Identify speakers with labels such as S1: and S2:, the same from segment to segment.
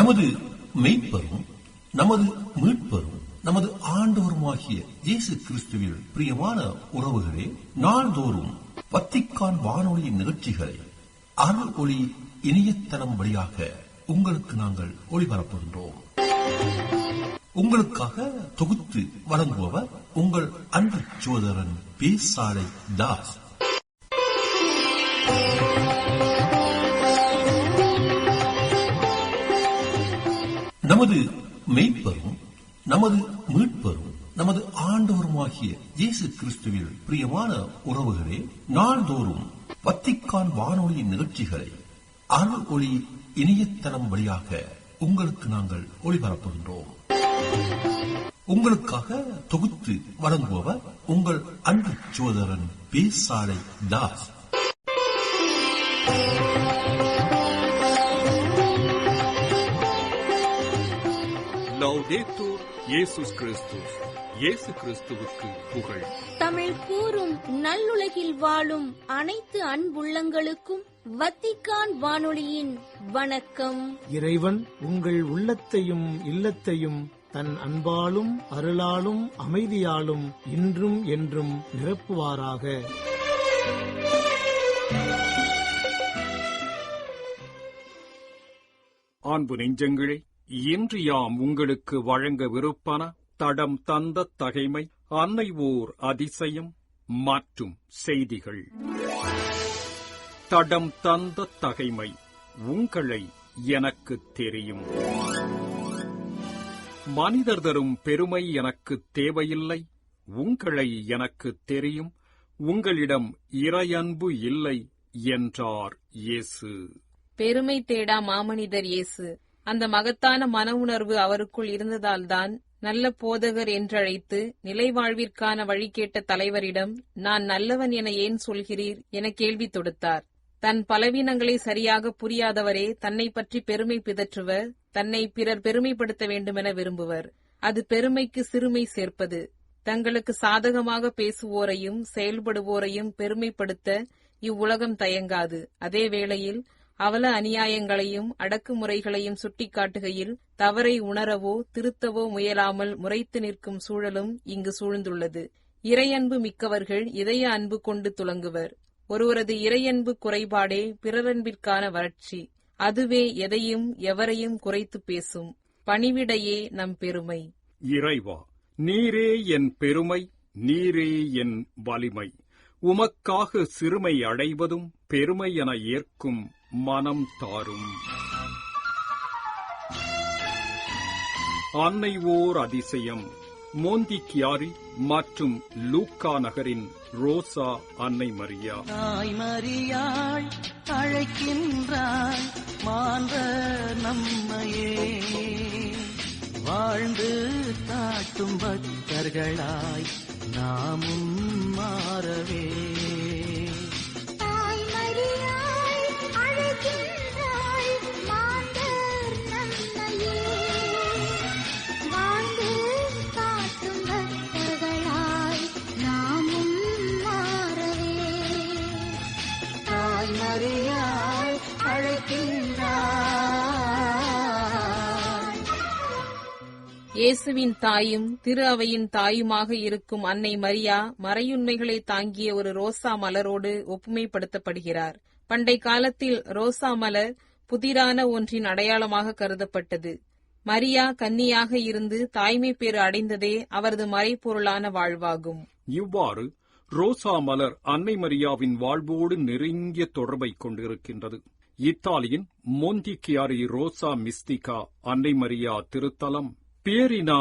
S1: நமது மெய்ப்பரும் நமது மீட்பரும் நமது ஆண்டவருமாகிய இயேசு கிறிஸ்துவில் பிரியமான உறவுகளே, நாள்தோறும் வத்திக்கான் வானொலியின் நிகழ்ச்சிகளை அருள் ஒளி இணையதளம் வழியாக உங்களுக்கு நாங்கள் ஒளிபரப்புகின்றோம். உங்களுக்காக தொகுத்து வழங்குபவர் உங்கள் அன்பு சகோதரன் பேசாலை தாஸ். நமது மெய்ப்பரும் நமது மீட்பரும் நமது ஆண்டவருமாகிய இயேசு கிறிஸ்துவில் பிரியமான உறவுகளே, நாள்தோறும் வத்திக்கான் வானொலியின் நிகழ்ச்சிகளை அருள் ஒளி இணையதளம் வழியாக உங்களுக்கு நாங்கள் ஒளிபரப்புகின்றோம். உங்களுக்காக தொகுத்து வழங்குபவர் உங்கள் அன்பு சகோதரன் பேசாலை தாஸ்.
S2: லௌதேத்தூர் இயேசுஸ் கிறிஸ்துஸ். இயேசு கிறிஸ்துவுக்கு புகழ்.
S3: தமிழ் கூறும் நல்லுலகில் வாழும் அனைத்து அன்புள்ளங்களுக்கும் வத்திக்கான் வானொலியின் வணக்கம்.
S4: இறைவன் உங்கள் உள்ளத்தையும் இல்லத்தையும் தன் அன்பாலும் அருளாலும் அமைதியாலும் இன்றும் என்றும் நிரப்புவாராக.
S2: அன்பு நெஞ்சங்களே, இன்று யாம் உங்களுக்கு வழங்கவிருப்பன தடம் தந்த தகைமை, அன்னை ஓர் அதிசயம் மற்றும் செய்திகள். தடம் தந்த தகைமை. உங்களை எனக்கு தெரியும். மனிதர் தரும் பெருமை எனக்கு தேவையில்லை. உங்களை எனக்கு தெரியும். உங்களிடம் இறையன்பு இல்லை என்றார் இயேசு.
S5: பெருமை தேடா மாமனிதர் இயேசு. அந்த மகத்தான மன உணர்வு அவருக்குள் இருந்ததால்தான் நல்ல போதகர் என்றழைத்து நிலைவாழ்விற்கான வழி கேட்ட தலைவரிடம், நான் நல்லவன் என ஏன் சொல்கிறீர் என கேள்வி தொடுத்தார். தன் பலவீனங்களை சரியாக புரியாதவரே தன்னை பற்றி பெருமை பிதற்றுவர், தன்னை பிறர் பெருமைப்படுத்த வேண்டுமென விரும்புவர். அது பெருமைக்கு சிறுமை சேர்ப்பது. தங்களுக்கு சாதகமாக பேசுவோரையும் செயல்படுவோரையும் பெருமைப்படுத்த இவ்வுலகம் தயங்காது. அதே வேளையில் அவல அநியாயங்களையும் அடக்குமுறைகளையும் சுட்டிக்காட்டுகையில் தவறை உணரவோ திருத்தவோ முயலாமல் முறைத்து நிற்கும் சூழலும் இங்கு சூழ்ந்துள்ளது. இறையன்பு மிக்கவர்கள் இதய அன்பு கொண்டு துலங்குவர். ஒருவரது இறையன்பு குறைபாடே பிறரன்பிற்கான வறட்சி. அதுவே எதையும் எவரையும் குறைத்து பேசும். பணிவிடையே நம் பெருமை.
S2: இறைவா, நீரே என் பெருமை, நீரே என் வலிமை. உமக்காக சிறுமை அடைவதும் பெருமை என ஏற்கும் மனம் தாரும். அன்னை ஓர் அதிசயம். மோந்திக்கியாரி மற்றும் லூக்கா நகரின் ரோசா அன்னை மரியா.
S6: தாய் மரியாள் அழைக்கின்றாள் மாந்த நம்மையே, வாழ்ந்து காட்டும் பக்தர்களாய் நாமும் மாறவே.
S5: இயேசுவின் தாயும் திரு அவையின் தாயுமாக இருக்கும் அன்னை மரியா மறையுண்மைகளை தாங்கிய ஒரு ரோசா மலரோடு ஒப்புமைப்படுத்தப்படுகிறார். பண்டை காலத்தில் ரோசா மலர் புதிரான ஒன்றின் அடையாளமாக கருதப்பட்டது. மரியா கன்னியாக இருந்து தாய்மை பேறு அடைந்ததே அவரது மறைப்பொருளான வாழ்வாகும்.
S2: இவ்வாறு ரோசா மலர் அன்னை மரியாவின் வாழ்வோடு நெருங்கிய தொடர்பை கொண்டிருக்கின்றது. இத்தாலியின் மோந்திக்கியாரி ரோசா மிஸ்டிகா அன்னை மரியா திருத்தலம் பியரினா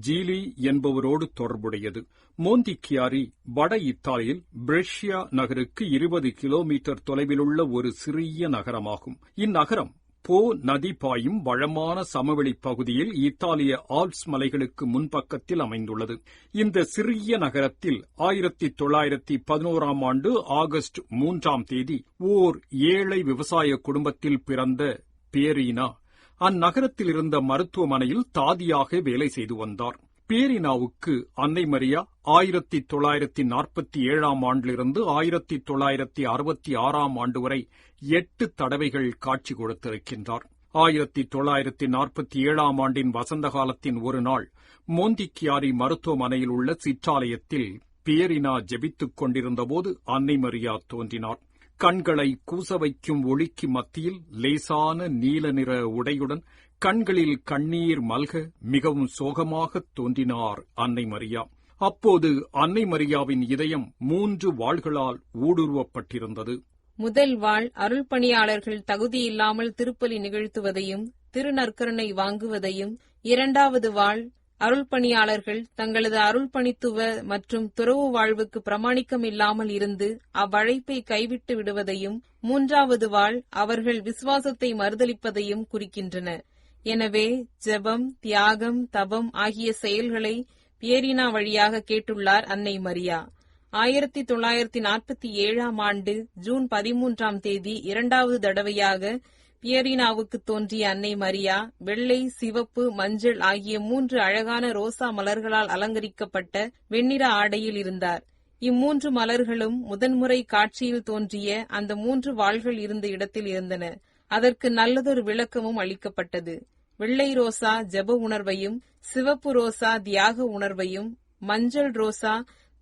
S2: ஜீலி என்பவரோடு தொடர்புடையது. மோந்திக்கியாரி வட இத்தாலியில் பிரெஷியா நகருக்கு 20 கிலோமீட்டர் தொலைவிலுள்ள ஒரு சிறிய நகரமாகும். இந்நகரம் போ நதி பாயும் வளமான சமவெளி பகுதியில் இத்தாலிய ஆல்ப்ஸ் மலைகளுக்கு முன்பக்கத்தில் அமைந்துள்ளது. இந்த சிறிய நகரத்தில் 1911ஆம் ஆண்டு ஆகஸ்ட் 3ஆம் தேதி ஓர் ஏழை விவசாய குடும்பத்தில் பிறந்த பியரினா அந்நகரத்தில் இருந்த மருத்துவமனையில் தாதியாக வேலை செய்து வந்தார். பியரினாவுக்கு அன்னை மரியா 1947ஆம் ஆண்டிலிருந்து 1966ஆம் ஆண்டு வரை 8 தடவைகள் காட்சி கொடுத்திருக்கின்றார். 1947 ஆண்டின் வசந்த காலத்தின் ஒரு நாள் மோந்திக்கியாரி மருத்துவமனையில் உள்ள சிற்றாலயத்தில் பியரினா ஜெபித்துக் கொண்டிருந்தபோது அன்னை மரியா தோன்றினார். கண்களை கூச வைக்கும் ஒளிக்கு மத்தியில் லேசான நீல நிற உடையுடன் கண்களில் கண்ணீர் மல்க மிகவும் சோகமாக தோன்றினார் அன்னை மரியா. அப்போது அன்னை மரியாவின் இதயம் 3 வாள்களால் ஊடுருவப்பட்டிருந்தது.
S5: முதல் வாள் அருள் பணியாளர்கள் தகுதியில்லாமல் திருப்பலி நிகழ்த்துவதையும் திருநற்கருணை வாங்குவதையும், இரண்டாவது வாள் அருள் பணியாளர்கள் தங்களது அருள்பணித்துவ மற்றும் துறவு வாழ்வுக்கு பிரமாணிக்கம் இல்லாமல் இருந்து அவ்வழைப்பை கைவிட்டு விடுவதையும், மூன்றாவது வாள் அவர்கள் விசுவாசத்தை மறுதலிப்பதையும் குறிக்கின்றன. எனவே ஜெபம், தியாகம், தபம் ஆகிய செயல்களை பியரினா வழியாக கேட்டுள்ளார் அன்னை மரியா. 1947 ஆண்டு ஜூன் 13 இரண்டாவது தடவையாக பியரினாவுக்கு தோன்றிய அன்னை மரியா வெள்ளை, சிவப்பு, மஞ்சள் ஆகிய 3 அழகான ரோசா மலர்களால் அலங்கரிக்கப்பட்ட வெண்ணிற ஆடையில் இருந்தார். இம்மூன்று மலர்களும் முதன்முறை காட்சியில் தோன்றிய அந்த 3 வாள்கள் இருந்த இடத்தில் இருந்தன. அதற்கு நல்லதொரு விளக்கமும் அளிக்கப்பட்டது. வெள்ளை ரோசா ஜெப உணர்வையும், சிவப்பு ரோசா தியாக உணர்வையும், மஞ்சள் ரோசா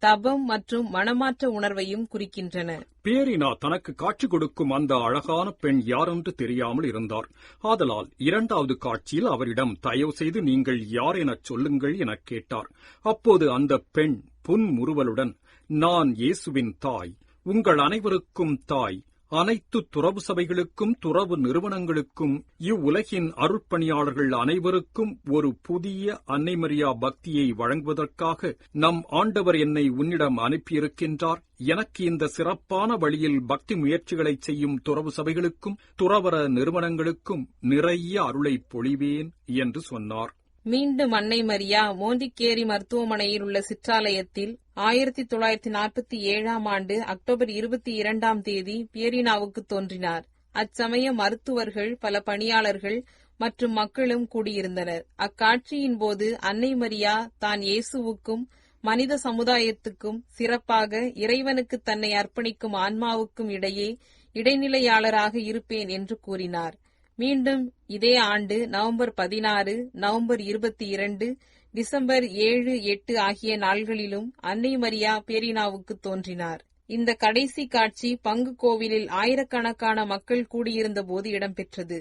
S5: தபம் மற்றும் மனமாற்ற உணர்வையும் குறிக்கின்றன.
S2: பியரினா தனக்கு காட்சி கொடுக்கும் அந்த அழகான பெண் யாரென்று தெரியாமல் இருந்தார். ஆதலால் இரண்டாவது காட்சியில் அவரிடம் தயவு செய்து நீங்கள் யார் எனச் சொல்லுங்கள் எனக் கேட்டார். அப்போது அந்த பெண் புன்முறுவலுடன், நான் இயேசுவின் தாய், உங்கள் அனைவருக்கும் தாய், அனைத்து துறவு சபைகளுக்கும் துறவு நிறுவனங்களுக்கும் இவ்வுலகின் அருட்பணியாளர்கள் அனைவருக்கும் ஒரு புதிய அன்னை மரியா பக்தியை வழங்குவதற்காக நம் ஆண்டவர் என்னை உன்னிடம் அனுப்பியிருக்கின்றார். எனக்கு இந்த சிறப்பான வழியில் பக்தி முயற்சிகளை செய்யும் துறவு சபைகளுக்கும் துறவற நிறுவனங்களுக்கும் நிறைய அருளை பொழிவேன் என்று சொன்னார்.
S5: மீண்டும் அன்னை மரியா மோந்திக்கேரி மருத்துவமனையில் உள்ள சிற்றாலயத்தில் 1947 ஆண்டு அக்டோபர் 22 பியரினாவுக்கு தோன்றினார். அச்சமயம் மருத்துவர்கள், பல பணியாளர்கள் மற்றும் மக்களும் கூடியிருந்தனர். அக்காட்சியின் போது அன்னை மரியா தான் இயேசுவுக்கும் மனித சமுதாயத்துக்கும், சிறப்பாக இறைவனுக்கு தன்னை அர்ப்பணிக்கும் ஆன்மாவுக்கும் இடையே இடைநிலையாளராக இருப்பேன் என்று கூறினார். மீண்டும் இதே ஆண்டு நவம்பர் 16, நவம்பர் 22, டிசம்பர் 7, 8 ஆகிய நாள்களிலும் அன்னை மரியா பியரினாவுக்கு தோன்றினார். இந்த கடைசி காட்சி பங்கு கோவிலில் ஆயிரக்கணக்கான மக்கள் கூடியிருந்த போது இடம்பெற்றது.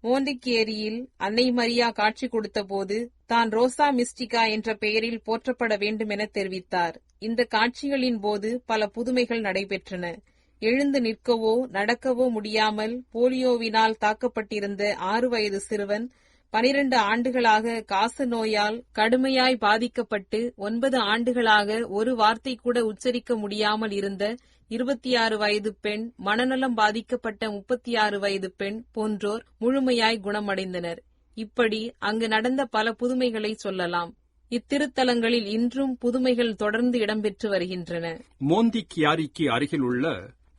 S5: மோந்திக்கேரியில் அன்னை மரியா காட்சி கொடுத்த போது தான் ரோசா மிஸ்டிகா என்ற பெயரில் போற்றப்பட வேண்டும் என தெரிவித்தார். இந்த காட்சிகளின் போது பல புதுமைகள் நடைபெற்றன. எழுந்து நிற்கவோ நடக்கவோ முடியாமல் போலியோவினால் தாக்கப்பட்டிருந்த 6 வயது சிறுவன் 12 ஆண்டுகளாக காச நோயால் கடுமையாய் பாதிக்கப்பட்டு 9 ஆண்டுகளாக ஒரு வார்த்தை கூட உச்சரிக்க முடியாமல் இருந்த 26 வயது பெண், மனநலம் பாதிக்கப்பட்ட 36 வயது பெண் போன்றோர் முழுமையாய் குணமடைந்தனர். இப்படி அங்கு நடந்த பல புதுமைகளை சொல்லலாம். இத்திருத்தலங்களில் இன்றும் புதுமைகள் தொடர்ந்து இடம்பெற்று வருகின்றன.
S2: மோந்திக்கியாரிக்கு அருகில் உள்ள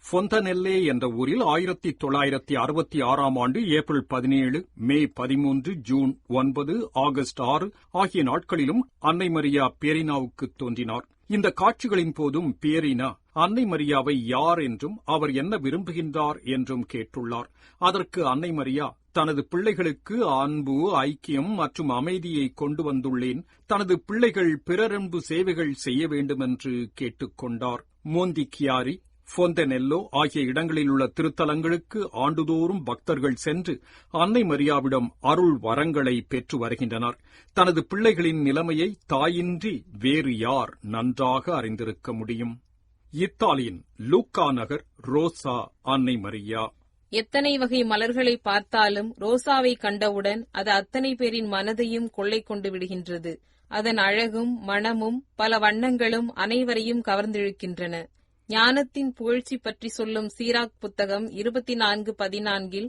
S2: ஃபொந்தனெல்லே என்ற ஊரில் 1966 ஆண்டு ஏப்ரல் 17, மே 13, ஜூன் 9, ஆகஸ்ட் 6 ஆகிய நாட்களிலும் அன்னை மரியா பியரினாவுக்கு தோன்றினார். இந்த காட்சிகளின் போதும் பியரினா அன்னை மரியாவை யார் என்றும் அவர் என்ன விரும்புகின்றார் என்றும் கேட்டுள்ளார். அதற்கு அன்னை மரியா, தனது பிள்ளைகளுக்கு அன்பு, ஐக்கியம் மற்றும் அமைதியை கொண்டு வந்துள்ளேன். தனது பிள்ளைகள் பிறரன்பு சேவைகள் செய்ய வேண்டும் என்று கேட்டுக்கொண்டார். மோந்திக்கியாரி, ஃபொந்தனெல்லோ ஆகிய இடங்களில் உள்ள திருத்தலங்களுக்கு ஆண்டுதோறும் பக்தர்கள் சென்று அன்னை மரியாவிடம் அருள் வரங்களை பெற்று வருகின்றனர். தனது பிள்ளைகளின் நிலைமையை தாயின்றி வேறு யார் நன்றாக அறிந்திருக்க முடியும்? இத்தாலியின் லூக்கா நகர் ரோசா அன்னை மரியா.
S5: எத்தனை வகை மலர்களை பார்த்தாலும் ரோசாவை கண்டவுடன் அது அத்தனை பேரின் மனதையும் கொள்ளை கொண்டு விடுகின்றது. அதன் அழகும் மணமும் பல வண்ணங்களும் அனைவரையும் கவர்ந்திழுக்கின்றன. ஞானத்தின் புகழ்ச்சி பற்றி சொல்லும் சீராக் புத்தகம் 24:14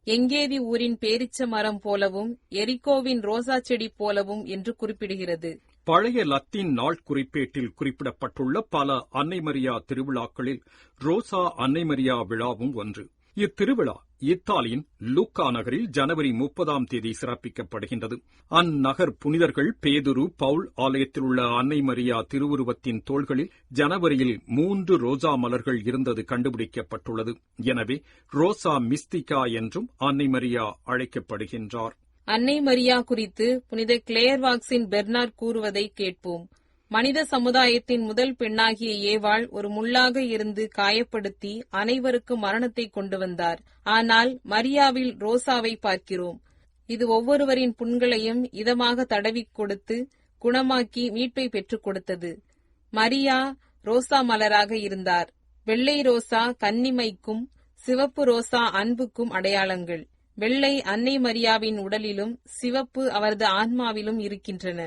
S5: எங்கேதி ஊரின் பேரிச்ச மரம் போலவும் எரிகோவின் ரோசா செடி போலவும் என்று குறிப்பிடுகிறது.
S2: பழைய லத்தீன் நாள் குறிப்பேட்டில் குறிப்பிடப்பட்டுள்ள பல அன்னை மரியா திருவிழாக்களில் ரோசா அன்னை மரியா விழாவும் ஒன்று. இத்திருவிழா இத்தாலியின் லூக்கா நகரில் ஜனவரி 30 சிறப்பிக்கப்படுகின்றது. அந்நகர் புனிதர்கள் பேதுரு, பவுல் ஆலயத்தில் உள்ள அன்னை மரியா திருவுருவத்தின் தோள்களில் ஜனவரியில் 3 ரோசா மலர்கள் இருந்தது கண்டுபிடிக்கப்பட்டுள்ளது. எனவே ரோசா மிஸ்திகா என்றும் அன்னை மரியா அழைக்கப்படுகின்றார்.
S5: அன்னை மரியா குறித்து புனித கிளேர்வாக்ஸின் பெர்னார்ட் கூறுவதை கேட்போம். மனித சமுதாயத்தின் முதல் பெண்ணாகிய ஏவாள் ஒரு முள்ளாக இருந்து காயப்படுத்தி அனைவருக்கும் மரணத்தை கொண்டு வந்தார். ஆனால் மரியாவில் ரோசாவை பார்க்கிறோம். இது ஒவ்வொருவரின் புண்களையும் இதமாக தடவிக் கொடுத்து குணமாக்கி மீட்பை பெற்றுக் கொடுத்தது. மரியா ரோசா மலராக இருந்தார். வெள்ளை ரோசா கன்னிமைக்கும், சிவப்பு ரோசா அன்புக்கும் அடையாளங்கள். வெள்ளை அன்னை மரியாவின் உடலிலும் சிவப்பு அவரது ஆன்மாவிலும் இருக்கின்றன.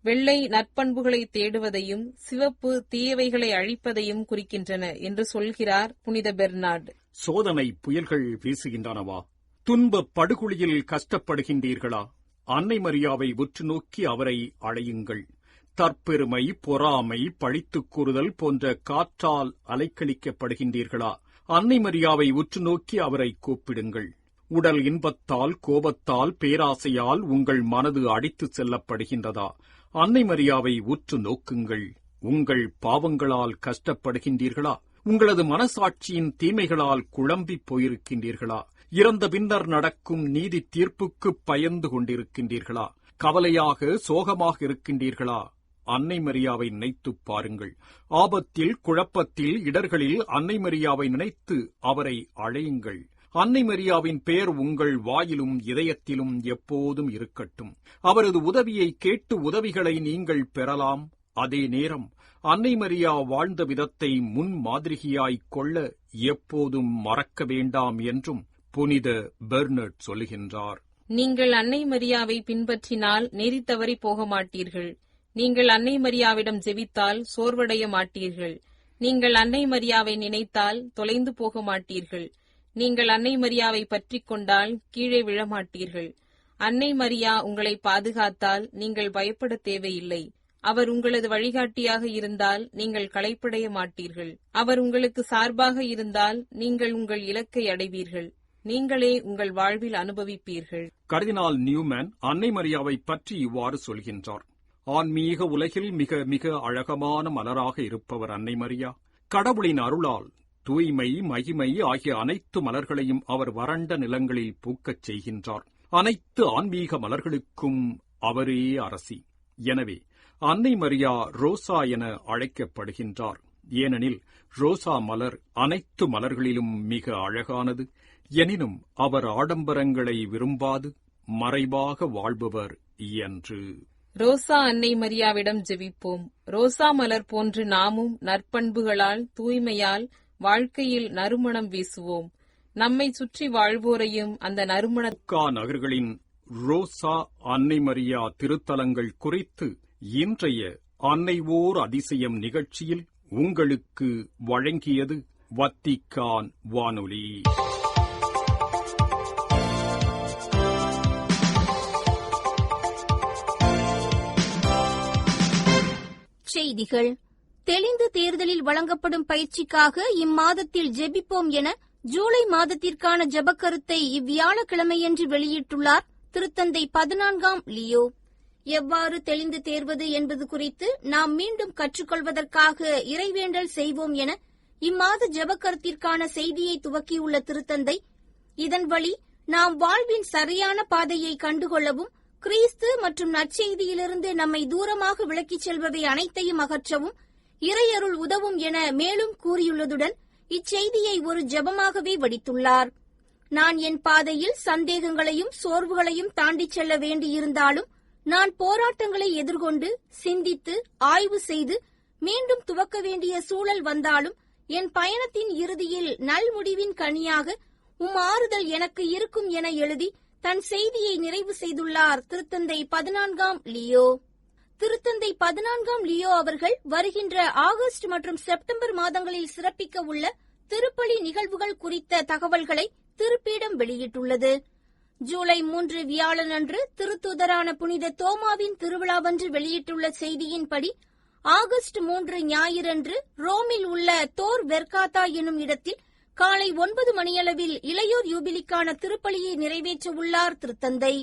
S5: வெள்ளை நற்பண்புகளை தேடுவதையும் சிவப்பு தீயவைகளை அழிப்பதையும் குறிக்கின்றன என்று சொல்கிறார் புனித பெர்னார்ட்.
S2: சோதனை புயல்கள் வீசுகின்றனவா? துன்ப படுகொலியில் கஷ்டப்படுகின்றீர்களா? அன்னை மரியாவை உற்று நோக்கி அவரை அழையுங்கள். தற்பெருமை, பொறாமை, பழித்துக் கூறுதல் போன்ற காற்றால் அலைக்கழிக்கப்படுகின்றீர்களா? அன்னை மரியாவை உற்று நோக்கி அவரை கூப்பிடுங்கள். உடல் இன்பத்தால், கோபத்தால், பேராசையால் உங்கள் மனது அடித்துச் செல்லப்படுகின்றதா? அன்னை மரியாவை உற்று நோக்குங்கள். உங்கள் பாவங்களால் கஷ்டப்படுகின்றீர்களா? உங்களது மனசாட்சியின் தீமைகளால் குழம்பிப் போயிருக்கின்றீர்களா? இறந்த பின்னர் நடக்கும் நீதி தீர்ப்புக்கு பயந்து கொண்டிருக்கின்றீர்களா? கவலையாக, சோகமாக இருக்கின்றீர்களா? அன்னை மரியாவை நினைத்துப் பாருங்கள். ஆபத்தில், குழப்பத்தில், இடர்களில் அன்னை மரியாவை நினைத்து அவரை அழையுங்கள். அன்னை மரியாவின் பெயர் உங்கள் வாயிலும் இதயத்திலும் எப்போதும் இருக்கட்டும். அவரது உதவியை கேட்டு உதவிகளை நீங்கள் பெறலாம். அதே நேரம் அன்னை மரியா வாழ்ந்த விதத்தை முன் மாதிரியாய்க் கொள்ள எப்போதும் மறக்க வேண்டாம் என்றும் புனித பெர்னார்ட் சொல்லுகின்றார்.
S5: நீங்கள் அன்னை மரியாவை பின்பற்றினால் நெறி தவறி போக மாட்டீர்கள். நீங்கள் அன்னை மரியாவிடம் ஜெபித்தால் சோர்வடைய மாட்டீர்கள். நீங்கள் அன்னை மரியாவை நினைத்தால் தொலைந்து போக மாட்டீர்கள். நீங்கள் அன்னை மரியாவை பற்றிக் கொண்டால் கீழே விழமாட்டீர்கள். அன்னை மரியா உங்களை பாதுகாத்தால் நீங்கள் பயப்பட தேவையில்லை. அவர் உங்களது வழிகாட்டியாக இருந்தால் நீங்கள் களைப்படைய மாட்டீர்கள். அவர் உங்களுக்கு சார்பாக இருந்தால் நீங்கள் உங்கள் இலக்கை அடைவீர்கள். நீங்களே உங்கள் வாழ்வில் அனுபவிப்பீர்கள்.
S2: கர்தினால் நியூமேன் அன்னை மரியாவை பற்றி இவ்வாறு சொல்கின்றார். ஆன்மீக உலகில் மிக மிக அழகமான மலராக இருப்பவர் அன்னை மரியா. கடவுளின் அருளால் தூய்மை, மகிமை ஆகிய அனைத்து மலர்களையும் அவர் வறண்ட நிலங்களில் பூக்கச் செய்கின்றார். அனைத்து ஆன்மீக மலர்களுக்கும் அவரே அரசி. எனவே அன்னை மரியா ரோசா என அழைக்கப்படுகின்றார். ஏனெனில் ரோசா மலர் அனைத்து மலர்களிலும் மிக அழகானது. எனினும் அவர் ஆடம்பரங்களை விரும்பாது மறைவாக வாழ்பவர் என்று.
S5: ரோசா அன்னை மரியாவிடம் ஜெபிப்போம். ரோசா மலர் போன்று நாமும் நற்பண்புகளால், தூய்மையால் வாழ்க்கையில் நறுமணம் வீசுவோம். நம்மை சுற்றி வாழ்வோரையும் அந்த நறுமண
S2: நகர்களின் ரோசா அன்னை மரியா திருத்தலங்கள் குறித்து இன்றைய அன்னை ஓர் அதிசயம் நிகழ்ச்சியில் உங்களுக்கு வழங்கியது வத்திக்கான் வானொலி.
S3: செய்திகள். தெளிந்து தேர்தலில் வழங்கப்படும் பயிற்சிக்காக இம்மாதத்தில் ஜெபிப்போம் என ஜூலை மாதத்திற்கான ஜெபக்கருத்தை இவ்வியாழக்கிழமையன்று வெளியிட்டுள்ளார் திருத்தந்தை 14ஆம் லியோ. எவ்வாறு தெளிந்து தேர்வது என்பது குறித்து நாம் மீண்டும் கற்றுக்கொள்வதற்காக இறைவேண்டல் செய்வோம் என இம்மாத ஜெபக்கருத்திற்கான செய்தியை துவக்கியுள்ள திருத்தந்தை, இதன் வழி நாம் வாழ்வின் சரியான பாதையை கண்டுகொள்ளவும், கிறிஸ்து மற்றும் நற்செய்தியிலிருந்து நம்மை தூரமாக விலக்கிச் செல்பவை அனைத்தையும் அகற்றவும் இறையருள் உதவும் என மேலும் கூறியுள்ளதுடன் இச்செய்தியை ஒரு ஜெபமாகவே வடித்துள்ளார். நான் என் பாதையில் சந்தேகங்களையும் சோர்வுகளையும் தாண்டிச் செல்ல வேண்டியிருந்தாலும், நான் போராட்டங்களை எதிர்கொண்டு சிந்தித்து ஆய்வு செய்து மீண்டும் துவக்க வேண்டிய சூழல் வந்தாலும், என் பயணத்தின் இறுதியில் நல்முடிவின் கனியாக உம் ஆறுதல் எனக்கு இருக்கும் என எழுதி தன் செய்தியை நிறைவு செய்துள்ளார் திருத்தந்தை 14ஆம் லியோ. திருத்தந்தை 14ஆம் லியோ அவர்கள் வருகின்ற ஆகஸ்ட் மற்றும் செப்டம்பர் மாதங்களில் சிறப்பிக்க உள்ள திருப்பலி நிகழ்வுகள் குறித்த தகவல்களை திருப்பீடம் வெளியிட்டுள்ளது. ஜூலை 3 வியாழனன்று திருத்தூதரான புனித தோமாவின் திருவிழாவன்று வெளியிட்டுள்ள செய்தியின்படி, ஆகஸ்ட் 3 ஞாயிறன்று ரோமில் உள்ள தோர் வெர்காத்தா எனும் இடத்தில் காலை 9 மணியளவில் இளையோர் யூபிலிக்கான திருப்பலியை நிறைவேற்ற உள்ளார் திருத்தந்தை.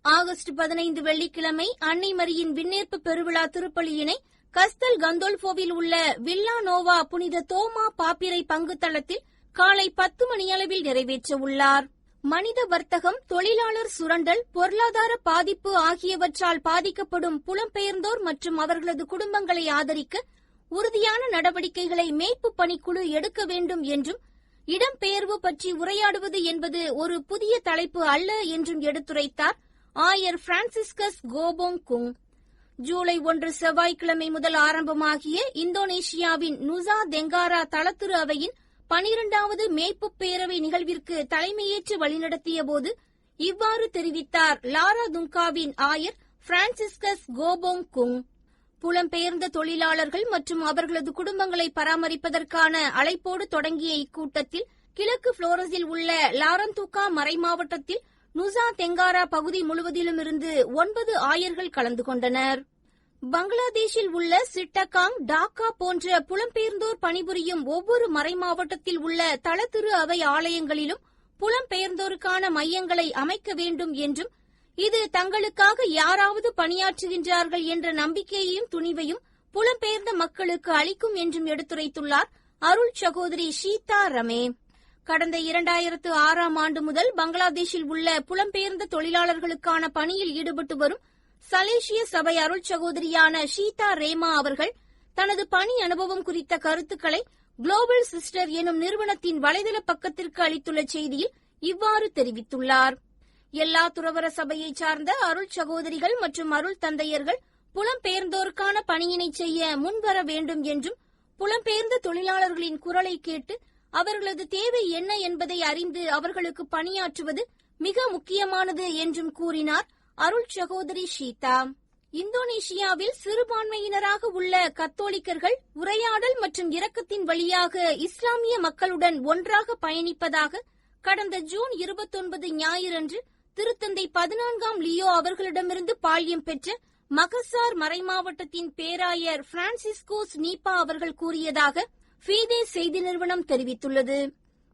S3: ஆகஸ்ட் 15 வெள்ளிக்கிழமை அன்னை மரியின் விண்ணேற்பு பெருவிழா திருப்பலியினை கஸ்தல் கந்தோல்போவில் உள்ள வில்லா நோவா புனித தோமா பாப்பிரை பங்கு தளத்தில் காலை 10 மணியளவில் நிறைவேற்ற உள்ளார். மனித வர்த்தகம், தொழிலாளர் சுரண்டல், பொருளாதார பாதிப்பு ஆகியவற்றால் பாதிக்கப்படும் புலம்பெயர்ந்தோர் மற்றும் அவர்களது குடும்பங்களை ஆதரிக்க உறுதியான நடவடிக்கைகளை மீட்பு பணிக்குழு எடுக்க வேண்டும் என்றும், இடம்பெயர்வு பற்றி உரையாடுவது என்பது ஒரு புதிய தலைப்பு அல்ல என்றும் எடுத்துரைத்தார் ஆயர் பிரான்சிஸ்கஸ் கோபோங் குங். ஜூலை 1 செவ்வாய்க்கிழமை முதல் ஆரம்பமாகிய இந்தோனேஷியாவின் நுசா தெங்காரா தலத்திரு அவையின் 12வது மேய்ப்புப் பேரவை நிகழ்விற்கு தலைமையேற்று வழிநடத்திய போது இவ்வாறு தெரிவித்தார் லாரா துங்காவின் ஆயர் பிரான்சிஸ்கஸ் கோபோங் குங். புலம்பெயர்ந்த தொழிலாளர்கள் மற்றும் அவர்களது குடும்பங்களை பராமரிப்பதற்கான அழைப்போடு தொடங்கிய இக்கூட்டத்தில் கிழக்கு புளோரஸில் உள்ள லாரந்துகா மறைமாவட்டத்தில் நுசா தெங்காரா பகுதி முழுவதிலுமிருந்து 9 ஆயர்கள் கலந்து கொண்டனர். பங்களாதேஷில் உள்ள சிட்டகாங், டாக்கா போன்ற புலம்பெயர்ந்தோர் பணிபுரியும் ஒவ்வொரு மறைமாவட்டத்தில் உள்ள தலத்திரு அவை ஆலயங்களிலும் புலம்பெயர்ந்தோருக்கான மையங்களை அமைக்க வேண்டும் என்றும், இது தங்களுக்காக யாராவது பணியாற்றுகின்றார்கள் என்ற நம்பிக்கையையும் துணிவையும் புலம்பெயர்ந்த மக்களுக்கு அளிக்கும் என்றும் எடுத்துரைத்துள்ளார் அருள் சகோதரி ஷீதா ரமே. கடந்த 2006ஆம் ஆண்டு முதல் பங்களாதேஷில் உள்ள புலம்பெயர்ந்த தொழிலாளர்களுக்கான பணியில் ஈடுபட்டு வரும் சலேசிய சபை அருள் சகோதரியான ஷீதா ரேமா அவர்கள் தனது பணி அனுபவம் குறித்த கருத்துக்களை குளோபல் சிஸ்டர் எனும் நிறுவனத்தின் வலைதள பக்கத்திற்கு அளித்துள்ள செய்தியில் இவ்வாறு தெரிவித்துள்ளார். எல்லா துறவற சபையைச் சார்ந்த அருள் சகோதரிகள் மற்றும் அருள் தந்தையர்கள் புலம்பெயர்ந்தோருக்கான பணியினை செய்ய முன்வர வேண்டும் என்றும், புலம்பெயர்ந்த தொழிலாளர்களின் குரலை கேட்டு அவர்களது தேவை என்ன என்பதை அறிந்து அவர்களுக்கு பணியாற்றுவது மிக முக்கியமானது என்றும் கூறினார் அருள் சகோதரி ஷீதா. இந்தோனேஷியாவில் சிறுபான்மையினராக உள்ள கத்தோலிக்கர்கள் உரையாடல் மற்றும் இரக்கத்தின் வழியாக இஸ்லாமிய மக்களுடன் ஒன்றாக பயணிப்பதாக கடந்த ஜூன் 29 ஞாயிறன்று திருத்தந்தை 14ஆம் லியோ அவர்களிடமிருந்து பால்யம் பெற்ற மகசார் மறைமாவட்டத்தின் பேராயர் பிரான்சிஸ்கோஸ் நீப்பா அவர்கள் கூறியதாக ஃபீதே செய்தி நிறுவனம் தெரிவித்துள்ளது.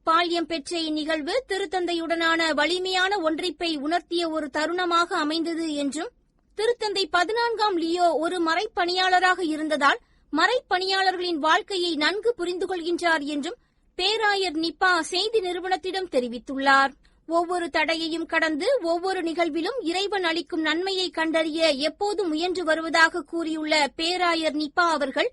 S3: பால்யம் பெற்ற இந்நிகழ்வு திருத்தந்தையுடனான வலிமையான ஒன்றிப்பை உணர்த்திய ஒரு தருணமாக அமைந்தது என்றும், திருத்தந்தை 14ஆம் லியோ ஒரு மறைப்பணியாளராக இருந்ததால் மறைப்பணியாளர்களின் வாழ்க்கையை நன்கு புரிந்து கொள்கின்றார் என்றும் பேராயர் நிப்பா செய்தி நிறுவனத்திடம் தெரிவித்துள்ளார். ஒவ்வொரு தடையையும் கடந்து ஒவ்வொரு நிகழ்விலும் இறைவன் அளிக்கும் நன்மையை கண்டறிய எப்போது முயன்று வருவதாக கூறியுள்ள பேராயர் நிப்பா அவர்கள்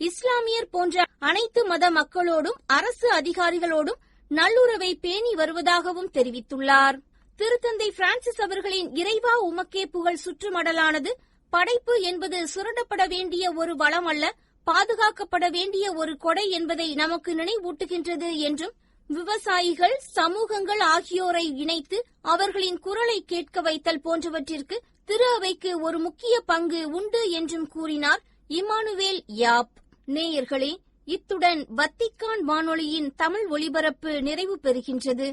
S3: இஸ்லாமியர் போன்ற அனைத்து மத மக்களோடும் அரசு அதிகாரிகளோடும் நல்லுறவை பேணி வருவதாகவும் தெரிவித்துள்ளார். திருத்தந்தை பிரான்சிஸ் அவர்களின் இறைவா உமக்கே புகழ் சுற்றுமடலானது படைப்பு என்பது சுரண்டப்பட வேண்டிய ஒரு வளம் அல்ல, பாதுகாக்கப்பட வேண்டிய ஒரு கொடை என்பதை நமக்கு நினைவூட்டுகின்றது என்றும், விவசாயிகள், சமூகங்கள் ஆகியோரை இணைத்து அவர்களின் குரலை கேட்க வைத்தல் போன்றவற்றிற்கு திரு அவைக்கு ஒரு முக்கிய பங்கு உண்டு என்றும் கூறினார் இமானுவேல் யாப். நேயர்களே, இத்துடன் வத்திக்கான் வானொலியின் தமிழ் ஒலிபரப்பு நிறைவு பெறுகின்றது.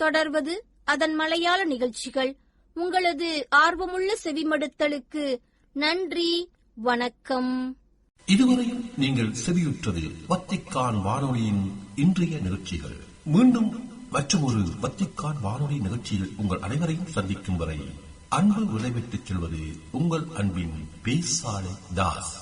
S3: தொடர்வது அதன் மலையாள நிகழ்ச்சிகள். உங்களது ஆர்வமுள்ள செவிமடுத்தலுக்கு நன்றி, வணக்கம்.
S1: இதுவரையும் நீங்கள் செவியுற்றது வத்திக்கான் வானொலியின் இன்றைய நிகழ்ச்சிகள். மீண்டும் மற்றொரு வத்திக்கான் வானொலி நிகழ்ச்சியில் உங்கள் அனைவரையும் சந்திக்கும் வரை அன்பு விடைபெற்றுச் செல்வது உங்கள் அன்பின் பேசாலை தாஸ்.